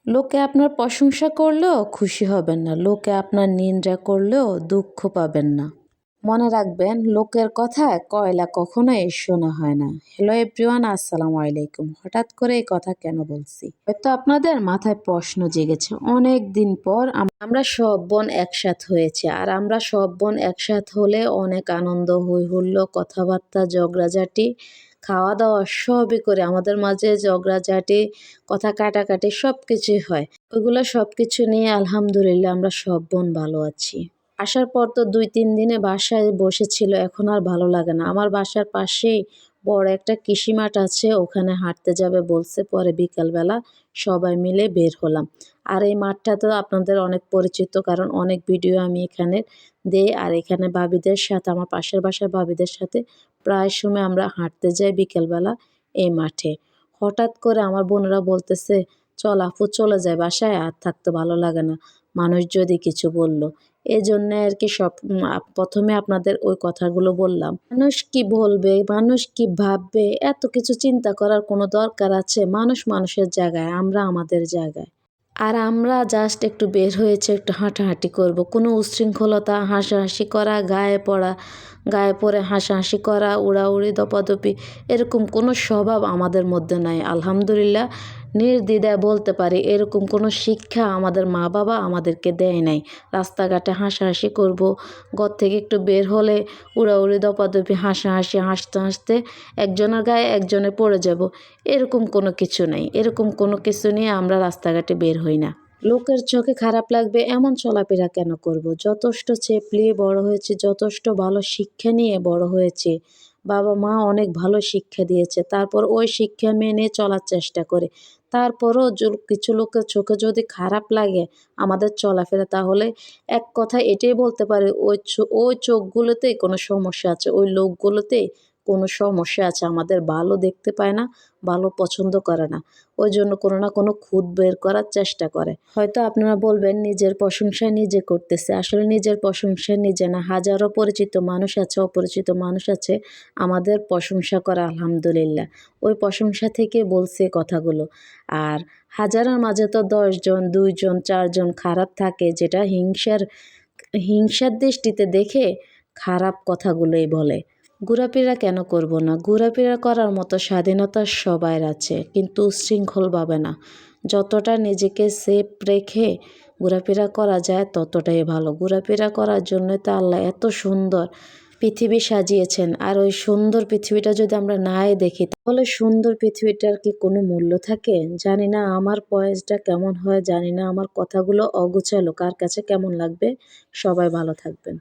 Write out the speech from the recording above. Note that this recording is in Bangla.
লোকে আপনার প্রশংসা করলেও খুশি হবেন না, লোকে আপনার নিন্দা করলেও দুঃখ পাবেন না। মনে রাখবেন, লোকের কথায় কয়লা কখনোই শোনা হয় না। হ্যালো এভরিওয়ান, আসসালামু আলাইকুম। হঠাৎ করে এই কথা কেন বলছি? হয়তো আপনাদের মাথায় প্রশ্ন জেগেছে, অনেক দিন পর আমরা সব বোন একসাথ হয়েছে, আর আমরা সব বোন একসাথ হলে অনেক আনন্দ, হই হুল্লো, কথাবার্তা, ঝগড়াঝাটি, খাওয়া দাওয়া সবই করে আমাদের মাঝে ঝগড়াঝাটি, কথা কাটাকাটি সব কিছুই হয়। ওইগুলো সব কিছু নিয়ে আলহামদুলিল্লাহ আমরা সব বোন ভালো আছি। আসার পর তো ২-৩ দিনে বাসায় বসেছিল, এখন আর ভালো লাগে না। আমার বাসার পাশেই বড় একটা কৃষি মাঠ আছে, ওখানে হাঁটতে যাবে বলছে। পরে বিকালবেলা সবাই মিলে বের হলাম। আর এই মাঠটা তো আপনাদের অনেক পরিচিত, কারণ অনেক ভিডিও আমি এখানে দেই। আর এখানে ভাবিদের সাথে, আমার পাশের বাসার ভাবিদের সাথে প্রায় সময় আমরা হাঁটতে যাই বিকেলবেলা এই মাঠে। হঠাৎ করে আমার বোনেরা বলতেছে, চল আপু চলে যায় বাসায়, আর থাকতে ভালো লাগে না, মানুষ যদি কিছু বলল। এজন্যে আর কি প্রথমে আপনাদের ওই কথাগুলো বললাম। মানুষ কি বলবে, মানুষ কি ভাববে, এত কিছু চিন্তা করার কোনো দরকার আছে? মানুষ মানুষের জায়গায়, আমরা আমাদের জায়গায়। আর আমরা জাস্ট একটু বের হয়েছে, একটু হাঁটাহাঁটি করব। কোনো উচ্ছৃঙ্খলতা, হাসাহাসি করা, গায়ে পড়ে হাসাহাসি করা, উড়াউড়ি, দপাদপি, এরকম কোনো স্বভাব আমাদের মধ্যে নাই। আলহামদুলিল্লাহ, নির্দ্বিধায় বলতে পারি এরকম কোনো শিক্ষা আমাদের মা বাবা আমাদেরকে দেয় নাই। রাস্তাঘাটে হাসাহাসি করব, ঘর থেকে একটু বের হলে উড়াউড়ি, দপাদপি, হাসাহাসি, হাসতে হাসতে একজনের গায়ে একজনে পড়ে যাব, এরকম কোনো কিছু নাই। এরকম কোনো কিছু নিয়ে আমরা রাস্তাঘাটে বের হই না। লোকের চোখে খারাপ লাগবে এমন চলাফেরা কেন করব? যথেষ্ট চেপলিয়ে বড় হয়েছি, যথেষ্ট ভালো শিক্ষা নিয়ে বড় হয়েছি। বাবা মা অনেক ভালো শিক্ষা দিয়েছে, তারপর ওই শিক্ষা মেনে চলার চেষ্টা করে। তারপরও কিছু লোকের চোখে যদি খারাপ লাগে আমাদের চলাফেরা, তাহলে এক কথায় এটাই বলতে পারি, ওই চোখগুলোতেই কোনো সমস্যা আছে, ওই লোকগুলোতেই কোনো সমস্যা আছে। আমাদের ভালো দেখতে পায় না, ভালো পছন্দ করে না, ওই জন্য কোনো না কোনো খুঁত বের করার চেষ্টা করে। হয়তো আপনারা বলবেন নিজের প্রশংসা নিজে করতেছে। আসলে নিজের প্রশংসা নিজে না, হাজারো পরিচিত মানুষ আছে, অপরিচিত মানুষ আছে আমাদের প্রশংসা করে, আলহামদুলিল্লাহ। ওই প্রশংসা থেকে বলছে কথাগুলো। আর হাজারের মাঝে তো ১০ জন, ২ জন, ৪ জন খারাপ থাকে, যেটা হিংসার দৃষ্টিতে দেখে খারাপ কথাগুলোই বলে। ঘোরাফেরা কেন করব না? ঘোরাফেরা করার মতো স্বাধীনতা সবার আছে, কিন্তু উচ্ছৃঙ্খলভাবে না। যতটা নিজেকে সেফ রেখে ঘোরাফেরা করা যায় ততটাই ভালো। ঘোরাফেরা করার জন্য তো আল্লাহ এত সুন্দর পৃথিবী সাজিয়েছেন, আর ওই সুন্দর পৃথিবীটা যদি আমরা নাই দেখি, তাহলে সুন্দর পৃথিবীটার কি কোনো মূল্য থাকে? জানি না আমার ভয়েসটা কেমন হয়, জানি না আমার কথাগুলো অগোছালো কার কাছে কেমন লাগবে। সবাই ভালো থাকবেন।